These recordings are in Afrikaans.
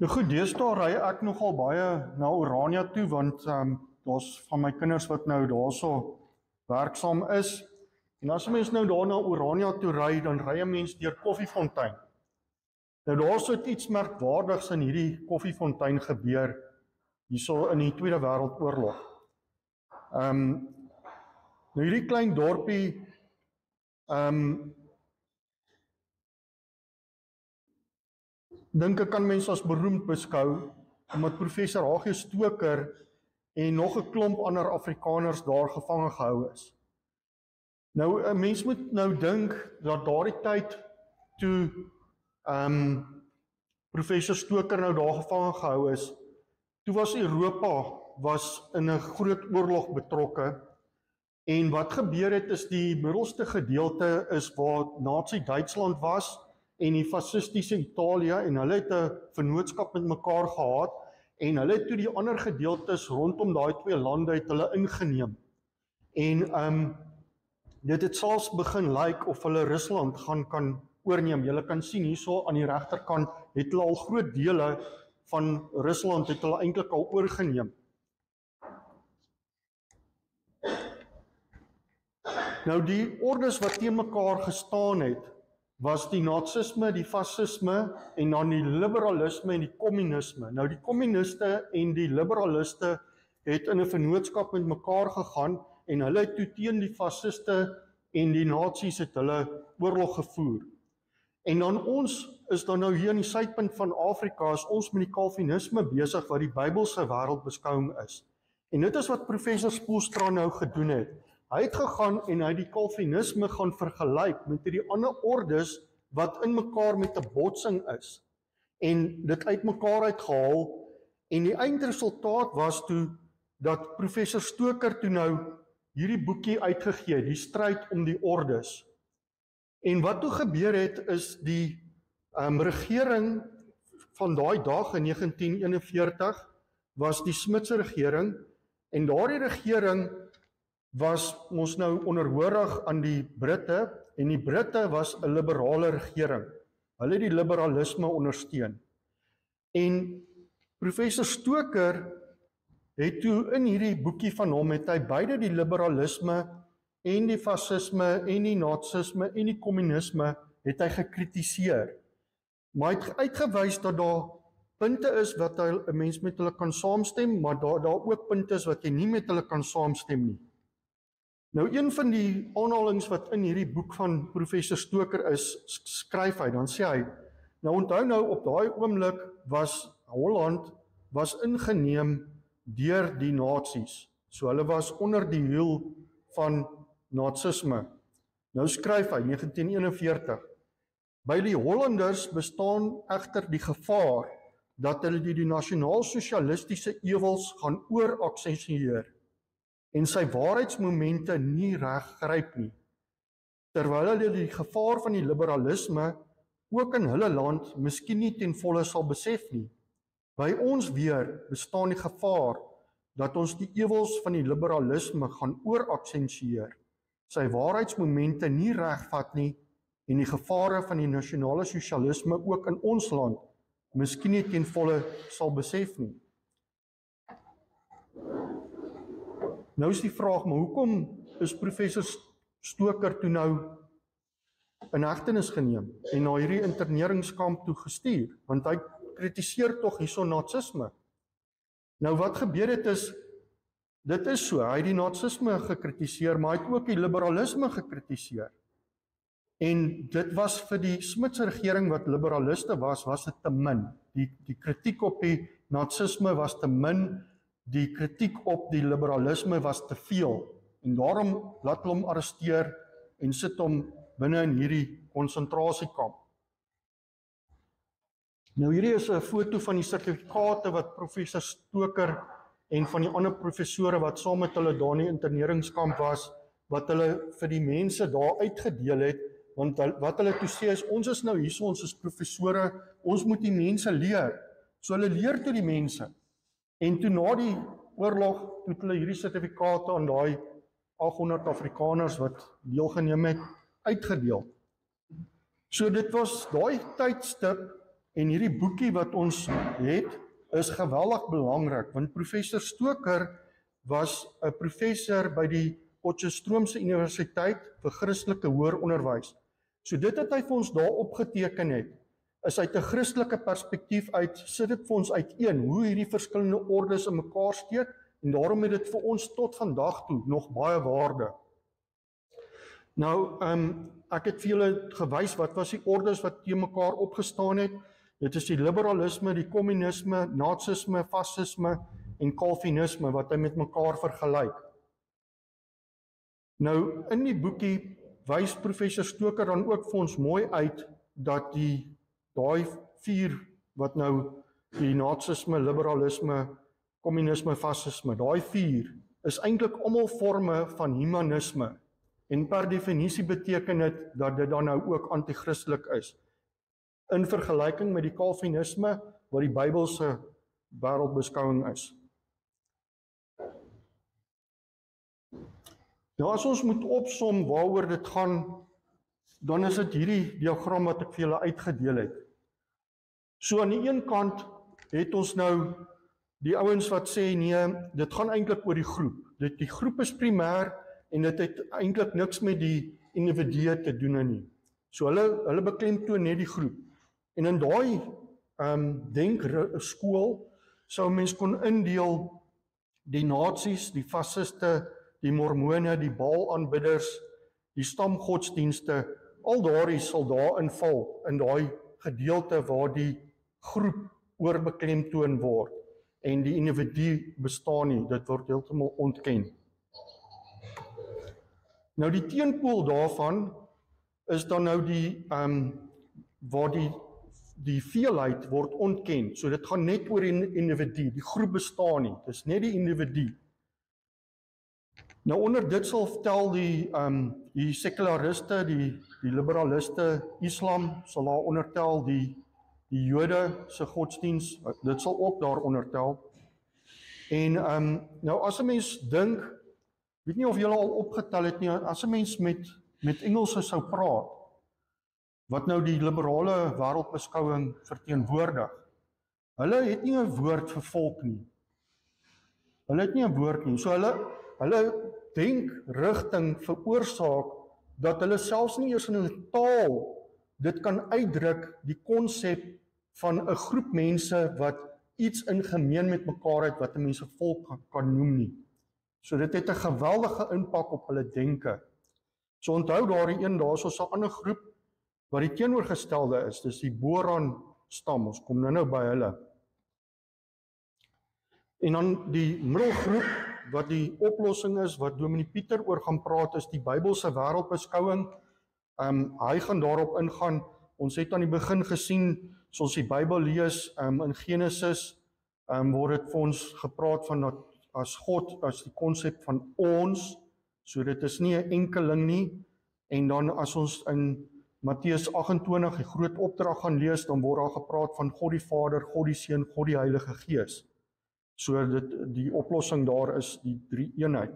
Nou goed, deesdae ry ek nogal baie na Orania toe, want daar's van my kinders wat nou daarso werksaam is. En as 'n mens nou daar na Orania toe ry, dan ry 'n mens deur Koffiefontein. Nou daar's iets merkwaardigs in hierdie Koffiefontein gebeur, hierso in die Tweede Wêreldoorlog. Nou hierdie klein dorpie, dink ek kan mense as beroemd beskou, omdat professor H.G. Stoker en nog 'n klomp ander Afrikaners daar gevange gehou is. Nou, 'n mens moet nou dink dat daardie tyd toe professor Stoker nou daar gevange gehou is, toe was Europa in 'n groot oorlog betrokke. En wat gebeur het is die middelste gedeelte is waar Nazi-Duitsland was en die fasistiese Italië, en hulle het 'n vennootskap met mekaar gehad en hulle het toe die ander gedeeltes rondom daai twee lande het hulle ingeneem. En dit het selfs begin lyk of hulle Rusland kan oorneem. Julle kan sien hierso aan die regterkant het hulle al groot dele van Rusland het hulle eintlik al oorgeneem. Nou die ordes wat teen mekaar gestaan het, was die nazisme, die fascisme en dan die liberalisme en die kommunisme. Nou die kommuniste en die liberaliste het in 'n vennootskap met mekaar gegaan en hulle het toe teen die fasciste en die nazi's het hulle oorlog gevoer. En dan ons is dan nou hier in die suidpunt van Afrika, is ons met die Calvinisme besig wat die Bybelse wêreldbeskouing is. En dit is wat professor Spoelstra nou gedoen het. Hy het gegaan en hy die Calvinisme gaan vergelyk met die ander ordes wat in mekaar met 'n botsing is. En dit uit mekaar uitgehaal en die eindresultaat was toe dat professor Stoker toe nou hierdie boekie uitgegee, die stryd om die ordes. En wat toe gebeur het is die regering van daai dag in 1941 was die Smitse regering en daardie regering was ons nou onderhoorig aan die Britte en die Britte was 'n liberale regering. Hulle het die liberalisme ondersteun. En professor Stoker het toe in hierdie boekie van hom het hy beide die liberalisme en die fascisme en die nazisme en die kommunisme het hy gekritiseer. Maar hy het uitgewys dat daar punte is wat 'n mens met hulle kan saamstem, maar daar ook punte is wat jy nie met hulle kan saamstem nie. Nou een van die aanhalings wat in hierdie boek van professor Stoker is, skryf hy, dan sê hy, nou onthou nou op daai oomblik was Holland ingeneem deur die nazi's. So hulle was onder die hiel van nazisme. Nou skryf hy 1941. By die Hollanders bestaan egter die gevaar dat hulle die nasionaal-sosialistiese ewels gaan ooracsentueer en sy waarheidsmomente nie reg gryp nie, terwyl hulle die gevaar van die liberalisme ook in hulle land miskien nie ten volle sal besef nie. By ons weer bestaan die gevaar dat ons die ewels van die liberalisme gaan ooracsentueer, sy waarheidsmomente nie regvat nie en die gevare van die nasionale sosialisme ook in ons land miskien nie ten volle sal besef nie. Nou is die vraag, maar hoekom is professor Stoker toe nou in hegtenis geneem en na hierdie interneringskamp toe gestuur? Want hy kritiseer tog hierso nazisme. Nou wat gebeur het is, dit is so, hy het die nazisme gekritiseer, maar hy het ook die liberalisme gekritiseer. En dit was vir die Smitse regering wat liberaliste was dit te min. Die kritiek op die nazisme was te min, die kritiek op die liberalisme was te veel. En daarom laat hulle hom arresteer en sit hom binne in hierdie konsentrasiekamp. Nou hierdie is 'n foto van die sertifikate wat professor Stoker en van die ander professore wat saam met hulle daar in die interneringskamp was, wat hulle vir die mense daar uitgedeel het, want wat hulle toe sê is, ons is nou hier, ons is professore, ons moet die mense leer. So hulle leer toe die mense. En toe na die oorlog, toe hulle hierdie sertifikate aan daai 800 Afrikaners wat deelgeneem het, uitgedeel. So dit was daai tydstip En hierdie boekie wat ons het, is geweldig belangrik, want professor Stoker was 'n professor by die Potchefstroomse Universiteit vir Christelike Hoër Onderwys. So dit wat hy vir ons daar opgeteken het, is uit 'n Christelike perspektief uit, sit dit vir ons uiteen, hoe hierdie verskillende ordes in mekaar steek, en daarom het dit vir ons tot vandag toe nog baie waarde. Nou, ek het vir julle gewys, wat was die ordes wat teen mekaar opgestaan het? Dit is die liberalisme, die kommunisme, nazisme, fascisme en Calvinisme wat hy met mekaar vergelyk. Nou, in die boekie wys professor Stoker dan ook vir ons mooi uit dat daai 4 wat nou die nazisme, liberalisme, kommunisme, fascisme, daai 4 is eintlik almal forme van humanisme en per definisie beteken dit dat dit dan nou ook anti-christelik is. In vergelyking met die Calvinisme wat die Bybelse wêreldbeskouing is. Nou as ons moet opsom waaroor dit gaan, dan is dit hierdie diagram wat ek vir julle uitgedeel het. So aan die een kant het ons nou die ouens wat sê nee, dit gaan eintlik oor die groep. Die groep is primêr en dit het eintlik niks met die individue te doen nie. So hulle beklemtoon net die groep. En in daai denkskool sou mens kon indeel die nasies, die fasciste, die mormone, die baalaanbidders, die stamgodsdienste, al daardie sal daarin val, in daai gedeelte waar die groep oorbeklemtoon word en die individu bestaan nie, dit word heeltemal ontken. Nou die teenpool daarvan is dan nou waar die veelheid word ontken, so dit gaan net oor die individu, die groep bestaan nie, dit is net die individu. Nou onder dit sal vertel die sekulariste, die liberaliste, Islam sal daar ondertel, die Jode se godsdiens, dit sal ook daar ondertel. En nou as 'n mens dink, weet nie of julle al opgetel het nie, as 'n mens met Engelse sou praat, wat nou die liberale wêreldbeskouing verteenwoordig, hulle het nie 'n woord vir volk nie. Hulle het nie 'n woord nie, so hulle denkrigting veroorsaak dat hulle selfs nie eers in 'n taal dit kan uitdruk, die konsep van 'n groep mense wat iets in gemeen met mekaar het wat 'n mens 'n volk kan noem nie. So dit het 'n geweldige impak op hulle denke. So onthou daar's ons 'n ander groep wat die teenoorgestelde is, dis die Boran stam, ons kom nou by hulle. En dan die middelgroep, wat die oplossing is, wat Dominee Pieter oor gaan praat, is die Bybelse wêreldbeskouing. Hy gaan daarop ingaan. Ons het aan die begin gesien, soos die Bybel lees, in Genesis, word dit vir ons gepraat van dat as God, as die konsep van ons, so dit is nie 'n enkeling nie, en dan as ons in Matteus 28 die groot opdrag gaan lees, dan word daar gepraat van God die Vader, God die Seun, God die Heilige Gees. So die oplossing daar is die 3 eenheid.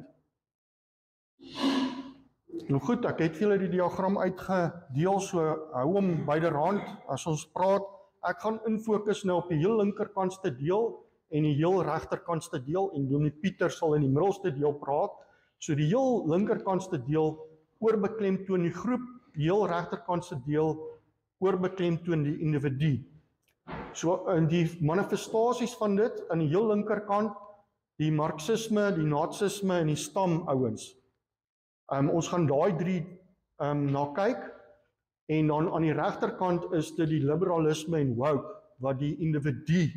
Nou goed, ek het vir julle die diagram uitgedeel, so hou hom byderhand as ons praat. Ek gaan infokus nou op die heel linkerkantste deel en die heel regterkantste deel, en Dominee Pieter sal in die middelste deel praat. So die heel linkerkantste deel oorbeklemtoon die groep, die heel regterkantste deel oorbeklemtoon die individu. So in die manifestasies van dit, aan die heel linkerkant, die marxisme, die nazisme en die stamouens. Ons gaan daai 3 na kyk, en dan aan die regterkant is dit die liberalisme en woke, wat die individu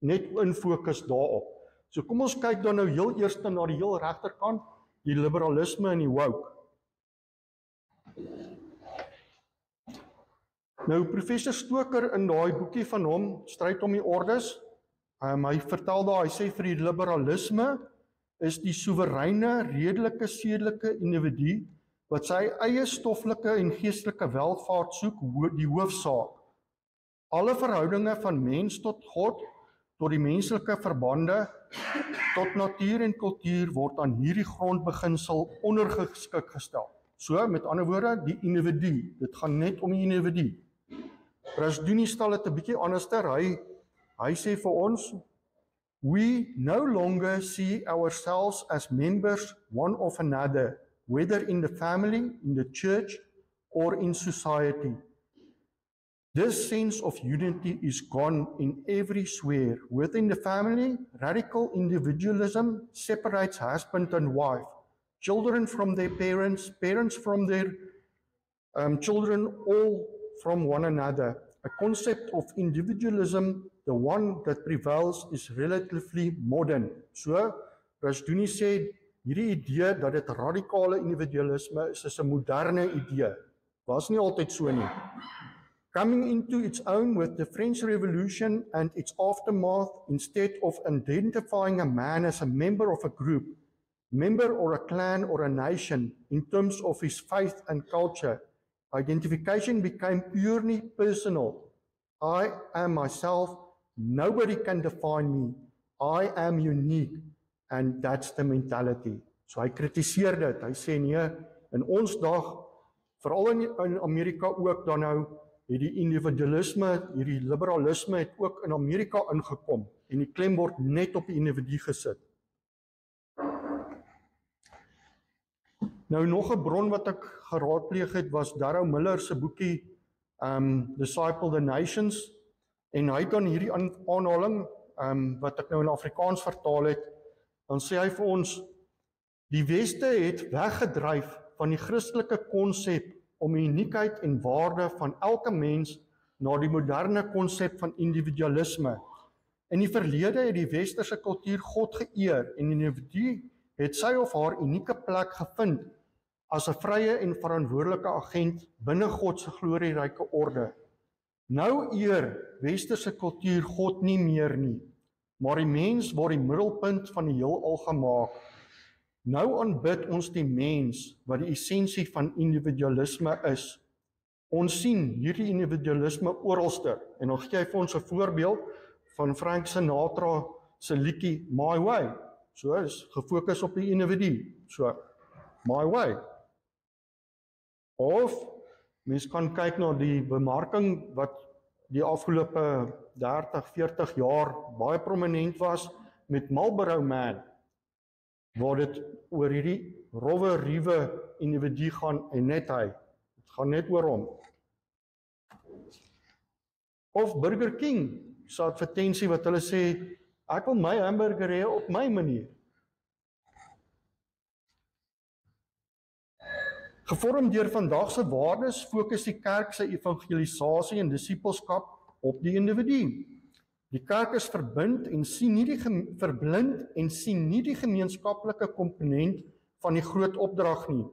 net in fokus daarop. So kom ons kyk dan nou heel eers na die heel regterkant, die liberalisme en die woke. Nou professor Stoker in daai boekie van hom, Stryd om die Ordes, hy vertel daar, hy sê vir die liberalisme is die soewereine, redelike, sedelike individu wat sy eie stoffelike en geestelike welvaart soek, die hoofsaak. Alle verhoudinge van mens tot God, tot die menslike verbande, tot natuur en kultuur word aan hierdie grondbeginsel ondergeskik gestel. So, met ander woorde, die individu, dit gaan net om die individu. Rasduni stel dit 'n bietjie anderster. Hy sê vir ons, we no longer see ourselves as members one of another, whether in the family, in the church, or in society. This sense of unity is gone in every sphere. Within the family, radical individualism separates husband and wife, children from their parents, parents from their children, all from one another. A concept of individualism, the one that prevails, is relatively modern. So, Rasduni sê, hierdie idee dat dit radikale individualisme is 'n moderne idee. Was nie altyd so nie. Coming into its own with the French Revolution and its aftermath, instead of identifying a man as a member of a group, member or a clan or a nation in terms of his faith and culture, identification became purely personal. I am myself, nobody can define me, I am unique, and that's the mentality. So hy kritiseer dit, hy sê nee, in ons dag, veral in Amerika ook dan nou, het die individualisme, hierdie liberalisme het ook in Amerika ingekom en die klem word net op die individu gesit. Nou nog 'n bron wat ek geraadpleeg het was Darrow Miller se boekie Disciple the Nations, en hy het dan hierdie aanhaling wat ek nou in Afrikaans vertaal het, dan sê hy vir ons, die Weste het weggedryf van die Christelike konsep om die uniekheid en waarde van elke mens na die moderne konsep van individualisme. In die verlede het die westerse kultuur God geëer en die individu het sy of haar unieke plek gevind as 'n vrye en verantwoordelike agent binne God se glorieryke orde. Nou eer westerse kultuur God nie meer nie, maar die mens word die middelpunt van die heelal gemaak. Nou aanbid ons die mens wat die essensie van individualisme is. Ons sien hierdie individualisme oralster, en dan gee hy vir ons 'n voorbeeld van Frank Sinatra se liedjie My Way. So is gefokus op die individu. So, My Way. Of mens kan kyk na die bemarking wat die afgelope 30, 40 jaar baie prominent was met Marlboro Man, waar dit oor hierdie rowwe, ruwe individu gaan en net hy. Het gaan net oor hom. Of Burger King se advertensie wat hulle sê, ek wil my hamburger hê op my manier. Gevorm deur vandag se waardes, fokus die kerk se evangelisasie en disippelskap op die individu. Die kerk is verblind en sien nie die gemeenskaplike komponent van die groot opdrag nie.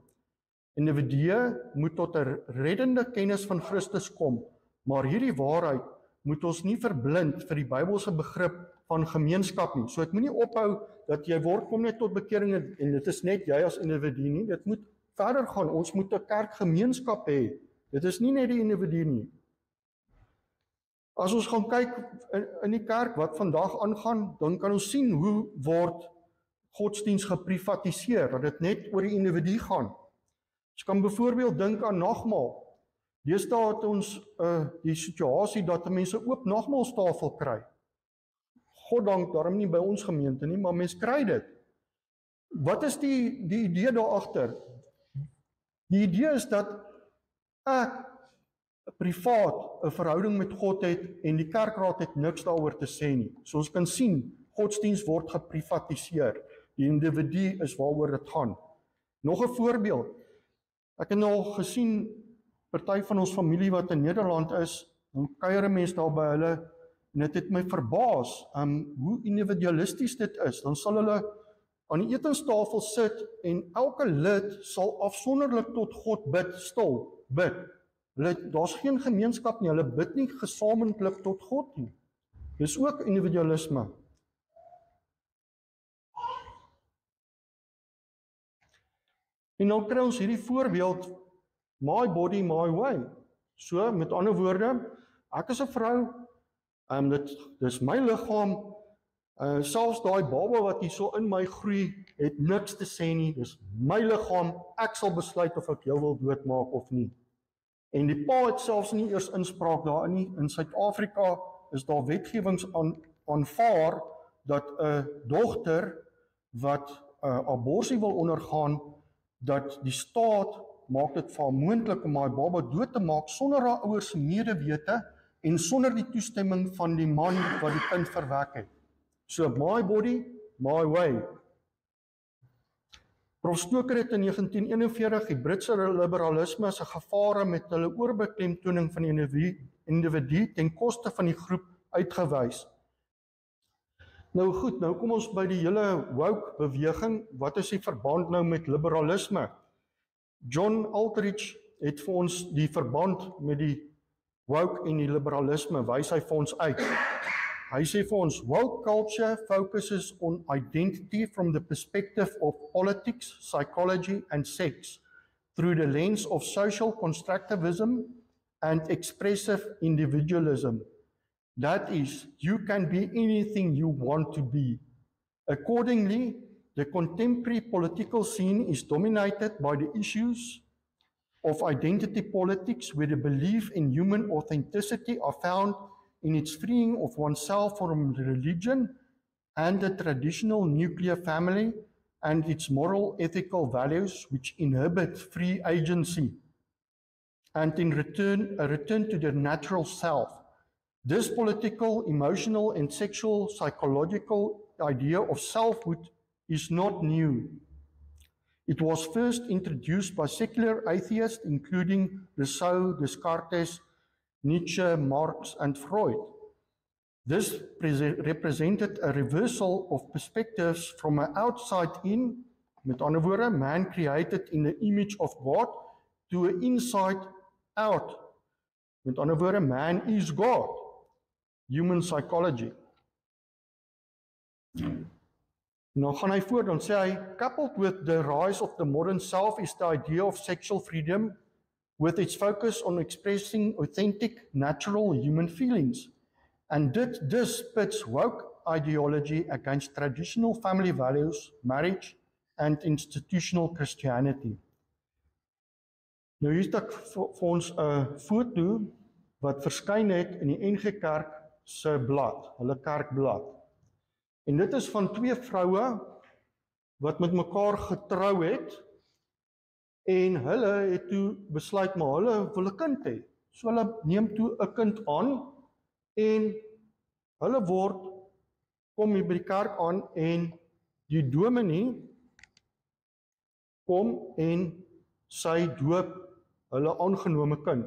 Individue moet tot 'n reddende kennis van Christus kom, maar hierdie waarheid moet ons nie verblind vir die Bybelse begrip van gemeenskap nie. So dit moenie ophou dat jy kom net tot bekering en dit is net jy as individu nie, dit moet verder gaan, ons moet 'n kerkgemeenskap hê, dit is nie net die individu nie. As ons gaan kyk in die kerk wat vandag aangaan, dan kan ons sien hoe word godsdiens geprivatiseer, dat dit net oor die individu gaan. Ons kan byvoorbeeld dink aan nagmaal. Deesdae het ons die situasie dat mense oop nagmaalstafel kry. Goddank daarom nie by ons gemeente nie, maar mense kry dit. Wat is die idee daar agter? Die idee is dat ek privaat 'n verhouding met God het en die kerkraad het niks daaroor te sê nie. So ons kan sien, godsdiens word geprivatiseer. Die individu is waaroor dit gaan. Nog 'n voorbeeld. Ek het nou gesien, party van ons familie wat in Nederland is, dan kuier 'n mens daar by hulle, en dit het my verbaas, hoe individualisties dit is. Dan sal hulle aan die etenstafel sit, en elke lid sal afsonderlik tot God bid, stil, bid. Daar's geen gemeenskap nie, hulle bid nie gesamentlik tot God nie. Dis ook individualisme. En dan kry ons hierdie voorbeeld, my body, my way. So, met ander woorde, ek is 'n vrou, dis my liggaam, selfs daai baba wat hier so in my groei, het niks te sê nie, dis my liggaam, ek sal besluit of ek jou wil doodmaak of nie. En die pa het selfs nie eers inspraak daarin nie. In Suid-Afrika is daar wetgewings aanvaar dat 'n dogter wat 'n abortus wil ondergaan, dat die staat maak dit vir haar moontlik om haar baba dood te maak sonder haar ouers se medewete en sonder die toestemming van die man wat die kind verwek het. So my body, my way. Prof Stoker het in 1941 die Britse liberalisme as 'n gevare met hulle oorbeklemtoning van die individu ten koste van die groep uitgewys. Nou goed, nou kom ons by die hele woke beweging. Wat is die verband nou met liberalisme? John Aldrich het vir ons die verband met die woke en die liberalisme, wys hy vir ons uit. Hy sê vir ons, woke culture focuses on identity from the perspective of politics, psychology and sex through the lens of social constructivism and expressive individualism. That is, you can be anything you want to be. Accordingly, the contemporary political scene is dominated by the issues of identity politics, where the belief in human authenticity are found in its freeing of oneself from religion and the traditional nuclear family and its moral ethical values which inhibit free agency, and in return, a return to the natural self. This political, emotional and sexual psychological idea of selfhood is not new. It was first introduced by secular atheists including Rousseau, Descartes, Nietzsche, Marx and Freud. This represented a reversal of perspectives from an outside in, met ander woorde, man created in the image of God, to an inside out. Met ander woorde, man is God. Human psychology. Nou gaan hy voort, dan sê hy, coupled with the rise of the modern self is the idea of sexual freedom with its focus on expressing authentic, natural human feelings. And this pits woke ideology against traditional family values, marriage, and institutional Christianity. Nou hier is ek vir ons 'n foto wat verskyn het in die NG Kerk se blad, hulle kerkblad. En dit is van twee vroue wat met mekaar getrou het en hulle het toe besluit maar hulle wil 'n kind hê. So hulle neem toe 'n kind aan en hulle kom hier by die kerk aan en die dominee kom en sy doop hulle aangenome kind.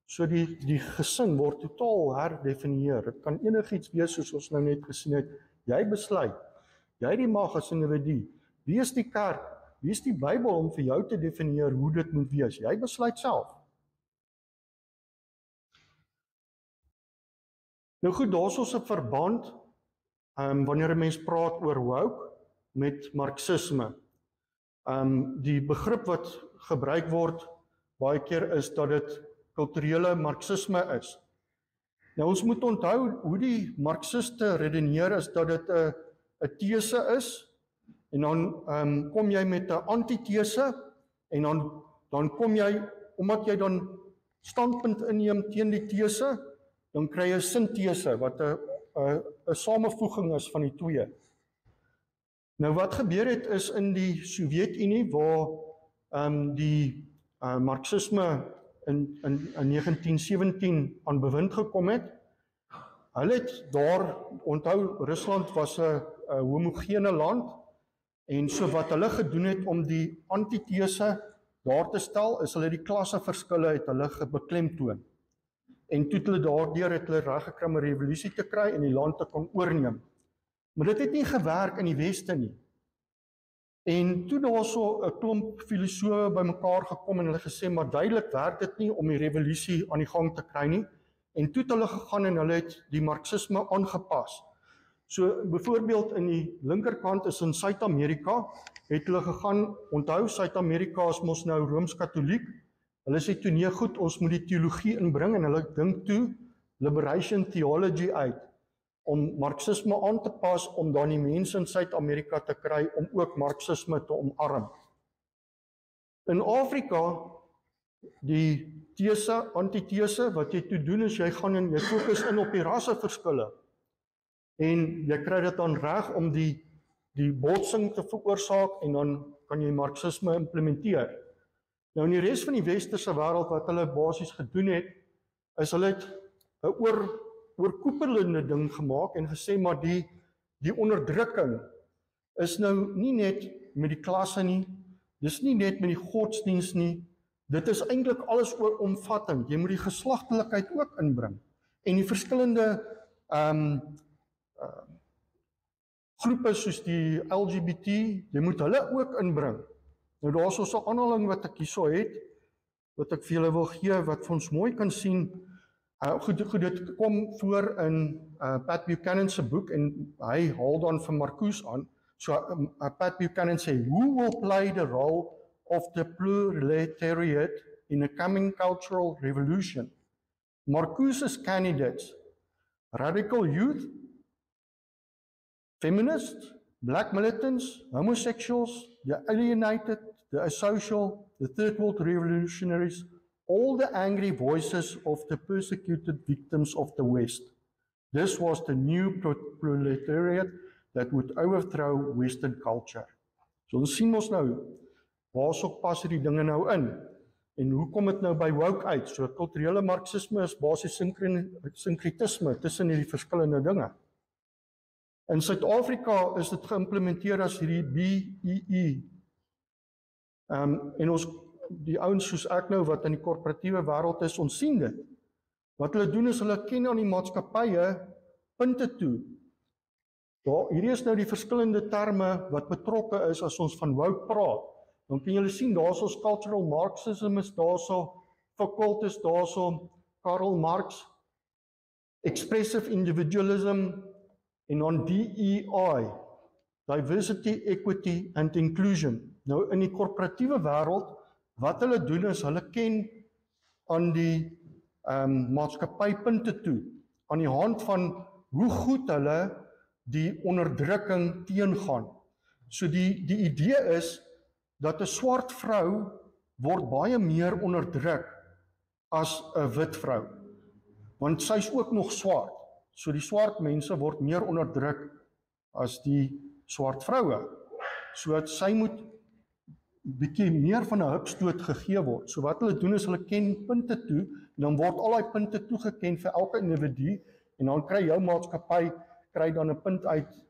So die gesin word totaal herdefinieer. Dit kan enigiets wees soos ons nou net gesien het. Jy besluit, jy het die mag as individu. Wie is die kerk? Wie is die Bybel om vir jou te definieer hoe dit moet wees? Jy besluit self. Nou goed, daar's ons 'n verband wanneer 'n mens praat oor woke met marxisme. Die begrip wat gebruik word baie keer is dat dit kulturele marxisme is. Nou ons moet onthou hoe die marxiste redeneer is dat dit 'n these is en dan kom jy met 'n antithese en dan kom jy, omdat jy dan standpunt inneem teen die these, dan kry jy 'n sintese wat 'n samevoeging is van die twee. Nou wat gebeur het is in die Sowjetunie waar die marxisme in 1917 aan bewind gekom het. Hulle het daar, onthou Rusland was 'n homogene land en so wat hulle gedoen het om die antithese daar te stel, is hulle die klasseverskille het hulle beklemtoon. En toe hulle daardeur het hulle reg gekry om 'n revolusie te kry en die land te kon oorneem. Maar dit het nie gewerk in die Weste nie. En toe daar so 'n klomp filosofe bymekaar gekom en hulle gesê, maar duidelik werk dit nie om die revolusie aan die gang te kry nie. En toe het hulle gegaan en hulle het die marxisme aangepas. So byvoorbeeld in die linkerkant is in Suid-Amerika, het hulle gegaan, onthou Suid-Amerika is mos nou Rooms-Katoliek. Hulle sê toe nee goed, ons moet die teologie inbring en hulle dink toe liberation theology uit om marxisme aan te pas om dan die mense in Suid-Amerika te kry om ook marxisme te omarm. In Afrika die these, antithese, wat jy toe doen is, jy gaan en jy fokus in op die rasseverskille. En jy kry dit dan reg om die botsing te veroorsaak en dan kan jy marxisme implementeer. Nou in die res van die westerse wêreld wat hulle basies gedoen het, is hulle het 'n oorkoepelende ding gemaak en gesê maar die onderdrukking is nou nie net met die klasse nie, dis nie net met die godsdiens nie, dit is eintlik alles ooromvattend. Jy moet die geslagtelikheid ook inbring en die verskillende groepe soos die LGBT, jy moet hulle ook inbring. Nou daar is so 'n aanhaling wat ek hierso het, wat ek vir julle wil gee, wat vir ons mooi kan sien. Goed, dit kom voor in Pat Buchanan se boek en hy haal dan van Marcuse aan. So Pat Buchanan sê, who will play the role of the proletariat in a coming cultural revolution? Marcuse's candidates, radical youth, feminists, black militants, homosexuals, the alienated, the asocial, the third world revolutionaries, all the angry voices of the persecuted victims of the West. This was the new proletariat that would overthrow Western culture. So ons sien ons nou, waarso pas die dinge nou in? En hoe kom dit nou by woke uit? So kulturele marxisme is basies synkretisme tussen hierdie verskillende dinge. In Suid-Afrika is dit geïmplementeer as hierdie BEE. En ons, die ouens soos ek nou, wat in die korporatiewe wêreld is, ons sien dit. Wat hulle doen is, hulle ken aan die maatskappye punte toe. Hierdie is nou die verskillende terme wat betrokke is as ons van woke praat. Dan kan julle sien, daar is ons cultural Marxism, is daar so, Foucault is daar so, Karl Marx, expressive individualism, en dan DEI, diversity, equity and inclusion. Nou in die korporatiewe wêreld, wat hulle doen is, hulle ken aan die maatskappypunte toe, aan die hand van hoe goed hulle die onderdrukking teengaan. So die idee is, dat 'n swart vrou word baie meer onderdruk as 'n wit vrou, want sy is ook nog swart. So die swart mense word meer onderdruk as die swart vroue. So dat sy moet bietjie meer van 'n hupstoot gegee word. So wat hulle doen is, hulle ken punte toe, en dan word al die punte toegeken vir elke individu, en dan kry jou maatskappy, kry dan 'n punt uit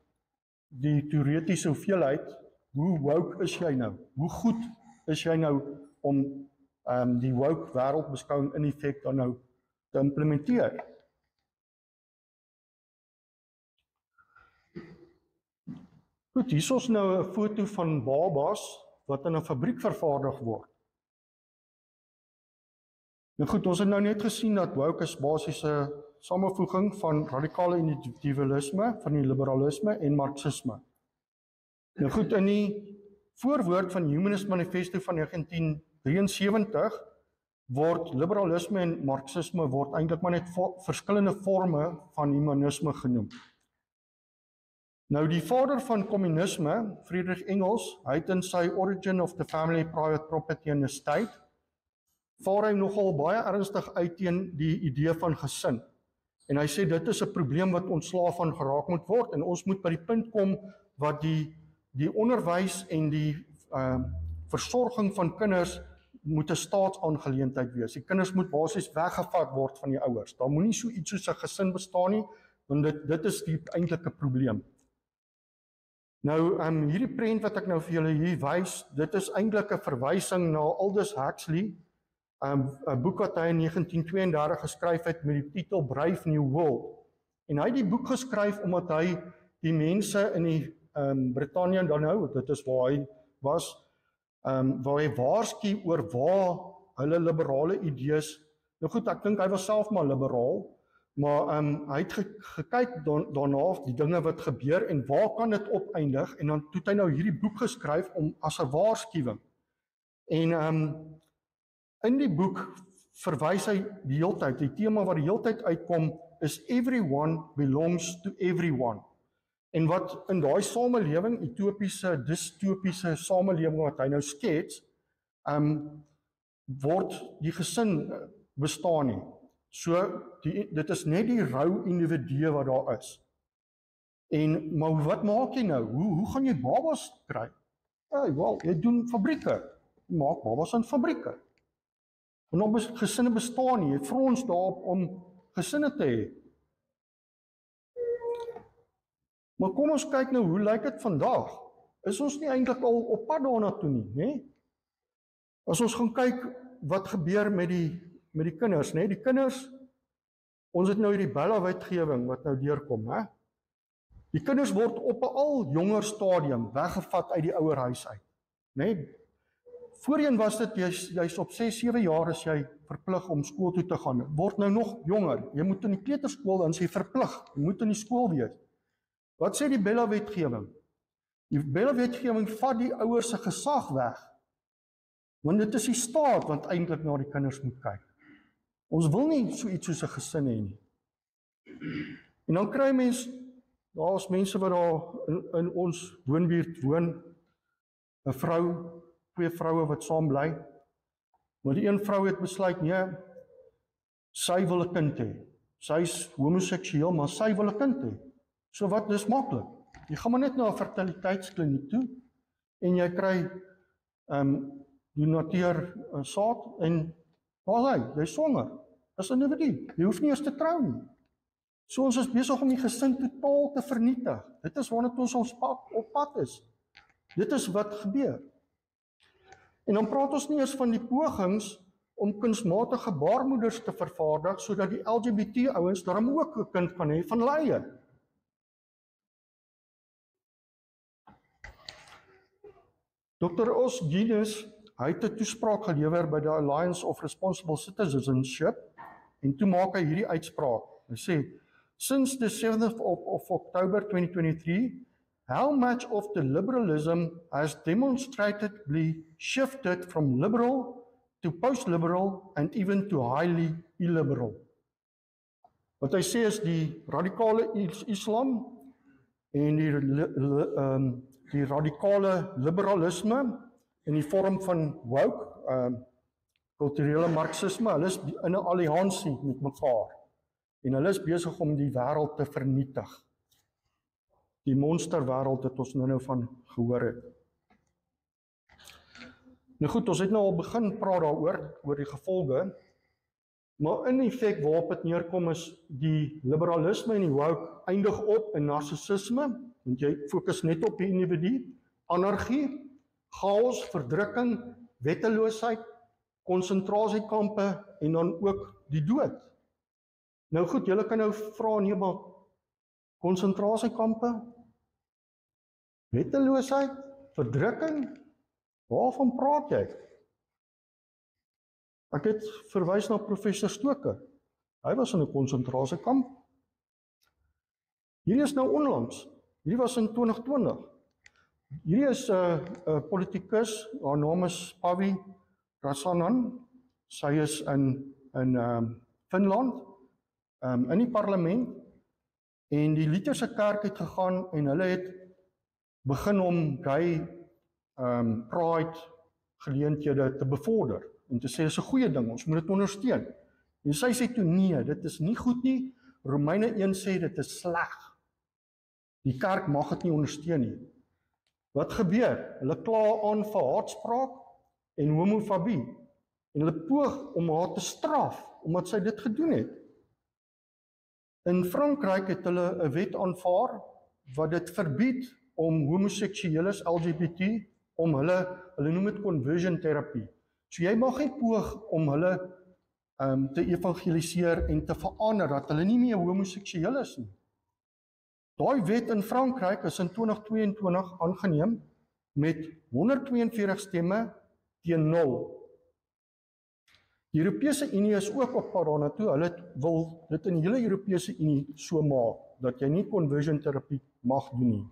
die teoretiese hoeveelheid, hoe woke is jy nou? Hoe goed is jy nou om die woke wêreldbeskouing in effek dan nou te implementeer? Goed, hier is nou 'n foto van babas wat in 'n fabriek vervaardig word. Nou goed, ons het nou net gesien dat woke is basies 'n samevoeging van radikale individualisme, van die liberalisme en marxisme. Nou goed, in die voorwoord van Humanist Manifesto van 1973 word liberalisme en marxisme word eintlik maar net verskillende forme van humanisme genoem. Nou die vader van kommunisme, Friedrich Engels, hy het in sy Origin of the Family, Private Property and the State, vaar hy nogal baie ernstig uit teen die idee van gesin. En hy sê dit is 'n probleem wat ontslaaf van geraak moet word, en ons moet by die punt kom wat die onderwys en die versorging van kinders moet 'n staatsaangeleentheid wees. Die kinders moet basies weggevat word van die ouers. Daar moenie so iets soos 'n gesin bestaan nie, want dit is die eintlike probleem. Nou, hierdie prent wat ek nou vir julle hier wys, dit is eintlik 'n verwysing na Aldous Huxley, 'n boek wat hy in 1932 geskryf het met die titel Brave New World. En hy het die boek geskryf omdat hy die mense in die Britannia dan nou, dit is waar hy was, waar hy waarsku oor waar hulle liberale idees, nou goed, ek dink hy was self maar liberaal, maar hy het gekyk daarna die dinge wat gebeur en waar kan dit opeindig, en dan het hy nou hierdie boek geskryf as 'n waarskuwing. En in die boek verwys hy die heeltyd, die tema wat die heeltyd uitkom is everyone belongs to everyone. En wat in daai samelewing, utopiese, dystopiese samelewing wat hy nou skets, word die gesin bestaan nie. So, dit is net die rou individue wat daar is. Maar wat maak jy nou? Hoe gaan jy babas kry? Wel, jy doen fabrieke. Jy maak babas in fabrieke. En dan gesinne bestaan nie. Jy frons daarop om gesinne te hê. Maar kom ons kyk nou, hoe lyk dit vandag? Is ons nie eintlik al op pad daarna toe nie, né? As ons gaan kyk wat gebeur met die kinders, né? Die kinders, ons het nou hierdie Bella-wetgewing wat nou deurkom, né? Die kinders word op 'n al jonger stadium weggevat uit die ouerhuis uit, né? Voorheen was dit jy's op 6-7 jaar is jy verplig om skool toe te gaan. Word nou nog jonger. Jy moet in die kleuterskool, dan is jy verplig. Jy moet in die skool wees. Wat sê die Bella-wetgewing? Die Bella-wetgewing vat die ouers se gesag weg. Want dit is die staat wat eintlik na die kinders moet kyk. Ons wil nie so iets soos 'n gesin hê nie. En dan kry mens, daar is mense wat daar in ons woonbuurt woon, 'n vrou, 2 vroue wat saam bly, maar die een vrou het besluit, nee, sy wil 'n kind hê. Sy is homoseksueel, maar sy wil 'n kind hê. So wat, dis maklik. Jy gaan maar net na 'n fertiliteitskliniek toe, en jy kry donateer saad, en waar jy is swanger, as 'n individu. Jy hoef nie eens te trou nie. So ons is besig om die gesin totaal te vernietig. Dit is waarna ons op pad is. Dit is wat gebeur. En dan praat ons nie eens van die pogings om kunsmatige baarmoeders te vervaardig, sodat die LGBT ouens daarom ook 'n kind kan hê van hulle eie. Dr. Os Guinness, hy het 'n toespraak gelewer by die Alliance of Responsible Citizenship, en toe maak hy hierdie uitspraak. Hy sê, since the 7th of October 2023, how much of the liberalism has demonstrably shifted from liberal to post-liberal and even to highly illiberal. Wat hy sê is die radikale Islam en die radikale liberalisme in die vorm van woke, kulturele marxisme, hulle is in 'n alliansie met mekaar en hulle is besig om die wêreld te vernietig. Die monsterwêreld het ons nou van gehoor het. Nou goed, ons het nou al begin praat oor die gevolge, maar in effek waarop dit neerkom is die liberalisme en die woke eindig op in narcissisme, want jy fokus net op die individu, anargie, chaos, verdrukking, wetteloosheid, konsentrasiekampe en dan ook die dood. Nou goed, julle kan nou vra, nee, maar konsentrasiekampe, wetteloosheid, verdrukking, waarvan praat jy? Ek het verwys na professor Stoker. Hy was in 'n konsentrasiekamp. Hierdie is nou onlangs. Hierdie was in 2020. Hierdie is 'n politikus, haar naam is Pavi Rasanen. Sy is in Finland, in die parlement, en die Lutherse kerk het gegaan en hulle het begin om gay pride geleenthede te bevorder en te sê is 'n goeie ding, ons moet dit ondersteun. En sy sê toe nee, dit is nie goed nie. Romeine 1 sê dit is sleg. Die kerk mag dit nie ondersteun nie. Wat gebeur? Hulle kla aan vir haatspraak en homofobie. En hulle poog om haar te straf omdat sy dit gedoen het. In Frankryk het hulle 'n wet aanvaar wat dit verbied om homoseksueles LGBT om hulle noem dit conversion terapie. So jy mag nie poog om hulle te evangeliseer en te verander dat hulle nie meer homoseksueel is nie. Daai wet in Frankryk is in 2022 aangeneem met 142 stemme teen 0. Die Europese Unie is ook op pad daarna toe. Hulle wil dit in die hele Europese Unie so maak dat jy nie conversion terapie mag doen nie.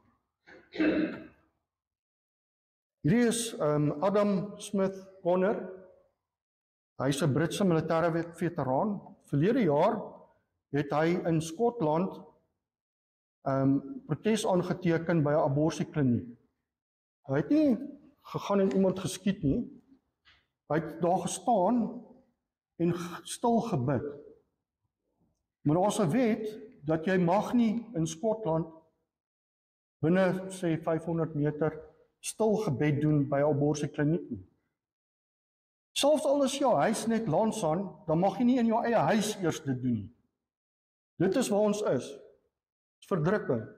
Hierdie is Adam Smith Connor. Hy is 'n Britse militêre veteraan. Verlede jaar het hy in Skotland protes aangeteken by 'n aborsiekliniek. Hy het nie gegaan en iemand geskiet nie. Hy het daar gestaan en stil gebid. Maar daar's 'n wet dat jy mag nie in Skotland binne sê 500 meter stil gebed doen by 'n abortuskliniek nie. Selfs al is jou huis net langs aan, dan mag jy nie in jou eie huis eers dit doen nie. Dit is waar ons is. Dit is verdrukking.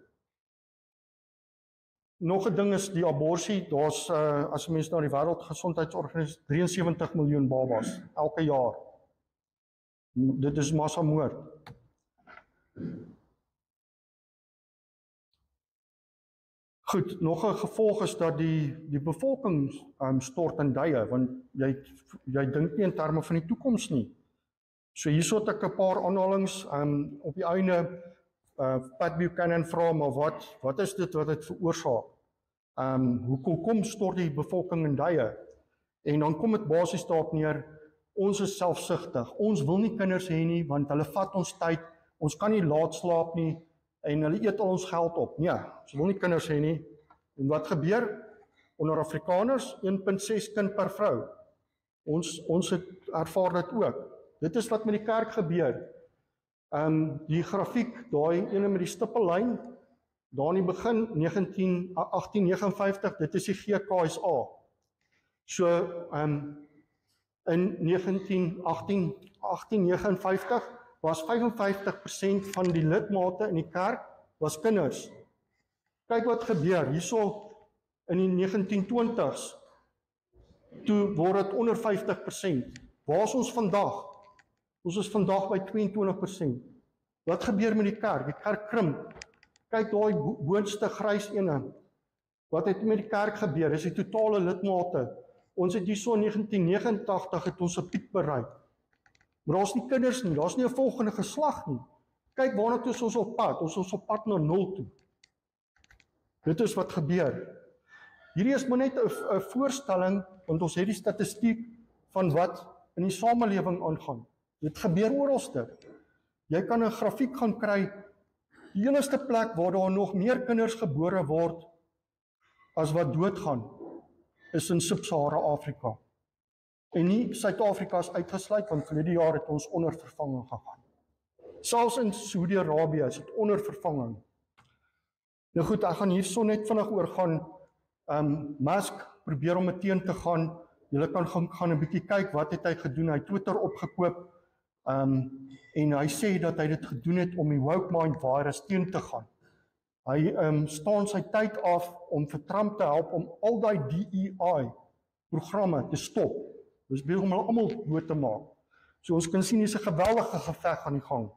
Nog 'n ding is die abortus, daar's as mense na die Wêreldgesondheidsorganisasie 73 miljoen babas elke jaar. Dit is massamoord. Goed, nog 'n gevolg is dat die bevolking stort in duie, want jy dink nie in terme van die toekoms nie. So hierso het ek 'n paar aanhalings op die einde Pat Buchanan vra, maar wat is dit wat dit veroorsaak? Hoekom stort die bevolking in duie? En dan kom dit basies daarop neer, ons is selfsugtig. Ons wil nie kinders hê nie, want hulle vat ons tyd, ons kan nie laat slaap nie, en hulle eet al ons geld op. Nee, ons wil nie kinders hê nie. En wat gebeur? Onder Afrikaners, 1,6 kind per vrou. Ons het ervaar dit ook. Dit is wat met die kerk gebeur. Die grafiek, daai ene met die stippellyn, daar in die begin 1859, dit is die GKSA. So in 1859 was 55% van die lidmate in die kerk was kinders. Kyk wat gebeur hierso in die 1920s. Toe word dit onder 50%. Waar is ons vandag? Ons is vandag by 22%. Wat gebeur met die kerk? Die kerk krimp. Kyk daai boonste grys ene. Wat het met die kerk gebeur? Dis die totale lidmate. Ons het hierso in 1989 het ons 'n piek bereik. Maar daar's nie kinders nie, daar's nie 'n volgende geslag nie. Kyk waarna toe is ons op pad. Ons is op pad na 0 toe. Dit is wat gebeur. Hierdie is maar net 'n voorstelling, want ons het die statistiek van wat in die samelewing aangaan. Dit gebeur oralste. Jy kan 'n grafiek gaan kry, die enigste plek waar daar nog meer kinders gebore word as wat doodgaan, is in Sub-Sahara Afrika. En nie Suid-Afrika is uitgesluit, want verlede jaar het ons onder vervanging gegaan. Selfs in Saudi-Arabië is dit onder vervanging. Nou goed, ek gaan hierso net vinnig oorgaan. Musk probeer om meteen te gaan. Julle kan gaan 'n bietjie kyk wat het hy gedoen. Hy het Twitter opgekoop en hy sê dat hy dit gedoen het om die woke mind virus teen te gaan. Hy staan sy tyd af om vir Trump te help om al daai DEI programme te stop. Dis besig om hulle almal dood te maak. So ons kan sien hier's 'n geweldige geveg aan die gang.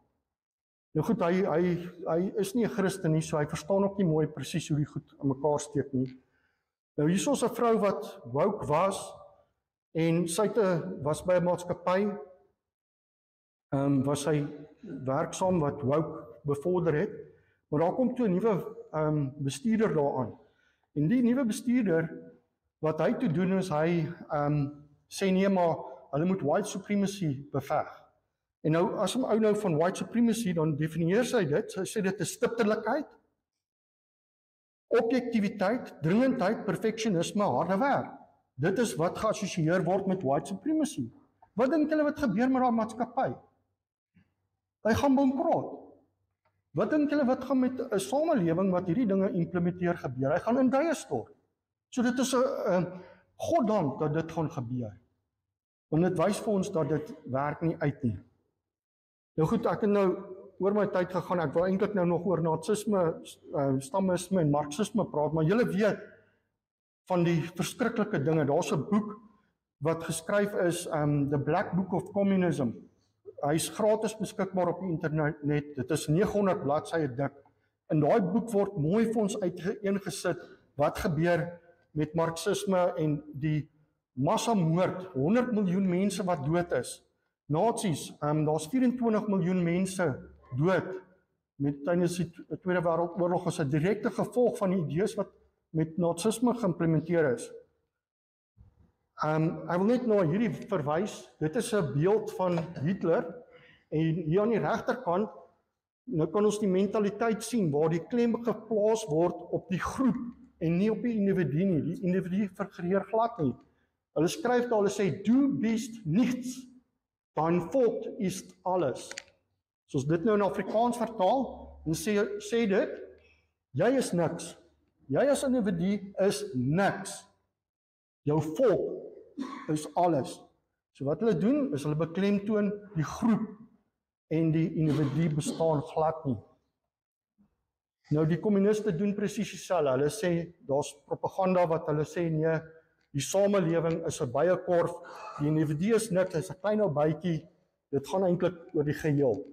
Nou goed, hy is nie 'n Christen nie, so hy verstaan ook nie mooi presies hoe die goed aan mekaar steek nie. Nou hierso is 'n vrou wat woke was en sy was by 'n maatskappy, was sy werksaam wat woke bevorder het, maar daar kom toe 'n nuwe bestuurder daaraan. En die nuwe bestuurder, wat hy toe doen is hy sê nee, maar hulle moet white supremacy beveg. En nou as 'n ou nou van white supremacy, dan definieer sy dit, sy sê dit is stiptelikheid, objektiwiteit, dringendheid, perfeksionisme, harde werk. Dit is wat geassosieer word met white supremacy. Wat dink julle wat gebeur met daai maatskappy? Hy gaan bankrot. Wat dink julle wat gaan met 'n samelewing wat hierdie dinge implementeer gebeur? Hy gaan in duie stort. So dit is 'n goddank dat dit gaan gebeur. Want dit wys vir ons dat dit werk nie uit nie. Nou goed, ek het nou oor my tyd gegaan. Ek wil eintlik nou nog oor nazisme, stammisme en marxisme praat, maar julle weet van die verskriklike dinge. Daar's 'n boek wat geskryf is, The Black Book of Communism. Hy's gratis beskikbaar op die internet. Dit is 900 bladsye dik. In daai boek word mooi vir ons uiteengesit wat gebeur met marxisme en die massamoord, 100 miljoen mense wat dood is. Nazi's, daar's 24 miljoen mense dood tydens die Tweede Wêreldoorlog as 'n direkte gevolg van die idees wat met nazisme geïmplementeer is. Ek wil net na hierdie verwys. Dit is 'n beeld van Hitler en hier aan die regterkant nou kan ons die mentaliteit sien waar die klem geplaas word op die groep en nie op die individu nie. Die individu figureer glad nie. Hulle skryf daar, hulle sê, du bist nichts, dein Volk ist alles. So as dit nou in Afrikaans vertaal, en sê dit, jy is niks. Jy as individu is niks. Jou volk is alles. So wat hulle doen, is hulle beklemtoon die groep en die individu bestaan glad nie. Nou die kommuniste doen presies dieselfde. Hulle sê, daar's propaganda wat hulle sê, nee, die samelewing is 'n byekorf, die individu is niks, hy's 'n klein ou bytjie, dit gaan eintlik oor die geheel.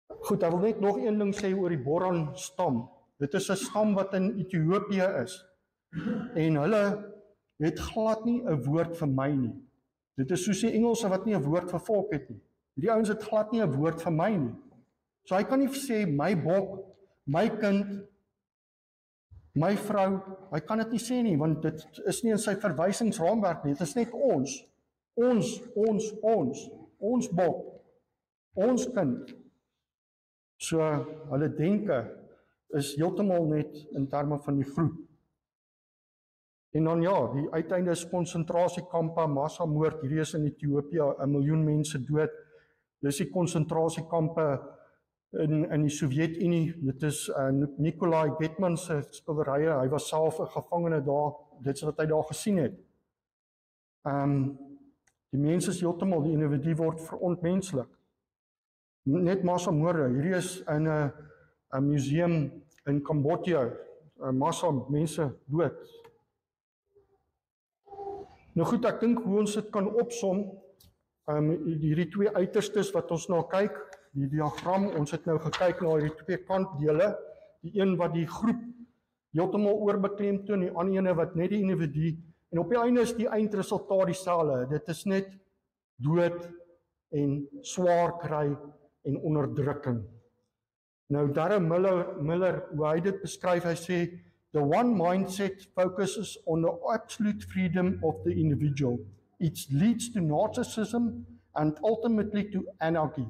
Goed, ek wil net nog een ding sê oor die Boran stam. Dit is 'n stam wat in Ethiopië is. En hulle het glad nie 'n woord vir my nie. Dit is soos die Engelse wat nie 'n woord vir volk het nie. Die ouens het glad nie 'n woord vir my nie. So hy kan nie sê my bok, my kind, my vrou, hy kan dit nie sê nie, want dit is nie in sy verwysingsraamwerk nie. Dit is net ons bok, ons kind. So hulle denke is heeltemal net in terme van die groep. En dan ja, die uiteinde is konsentrasiekampe, massamoord, hierdie is in Ethiopië, 1 miljoen mense dood. Dis die konsentrasiekampe in die Sowjetunie. Dit is Nikolai Getman se skilderye, hy was self 'n gevangene daar, dit is wat hy daar gesien het. Die mense is heeltemal, die individu word verontmenslik. Net massamoorde, hierdie is in 'n museum in Kambodja, massa mense dood. Nou goed, ek dink hoe ons dit kan opsom, hierdie twee uiterstes wat ons nou kyk, die diagram, ons het nou gekyk na hierdie twee kantdele, die een wat die groep heeltemal oorbeklemtoon, die ander ene wat net die individu, en op die einde is die eindresultaat dieselfde, dit is net dood en swaar kry en onderdrukking. Nou Darren Miller, hoe hy dit beskryf, hy sê, the one mindset focuses on the absolute freedom of the individual. It leads to narcissism and ultimately to anarchy.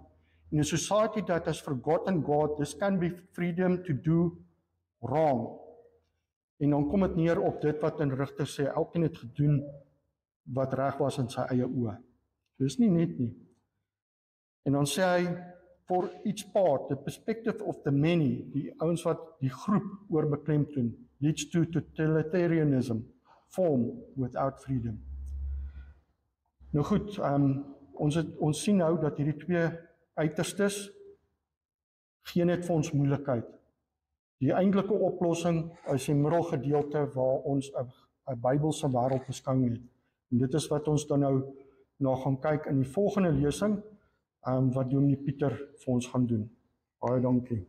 In a society that has forgotten God, this can be freedom to do wrong. En dan kom dit neer op dit wat in Rigter sê, elkeen het gedoen wat reg was in sy eie oë. Dis nie net nie. En dan sê hy, for each part, the perspective of the many, die ouens wat die groep oorbeklemtoon, leads to totalitarianism, form without freedom. Nou goed, ons sien nou dat hierdie twee uiterstes gee net vir ons moeilikheid. Die eintlike oplossing is die middelgedeelte waar ons 'n Bybelse wêreld beskou het. En dit is wat ons dan nou na gaan kyk in die volgende lesing, wat Dominee Pieter vir ons gaan doen. Baie dankie.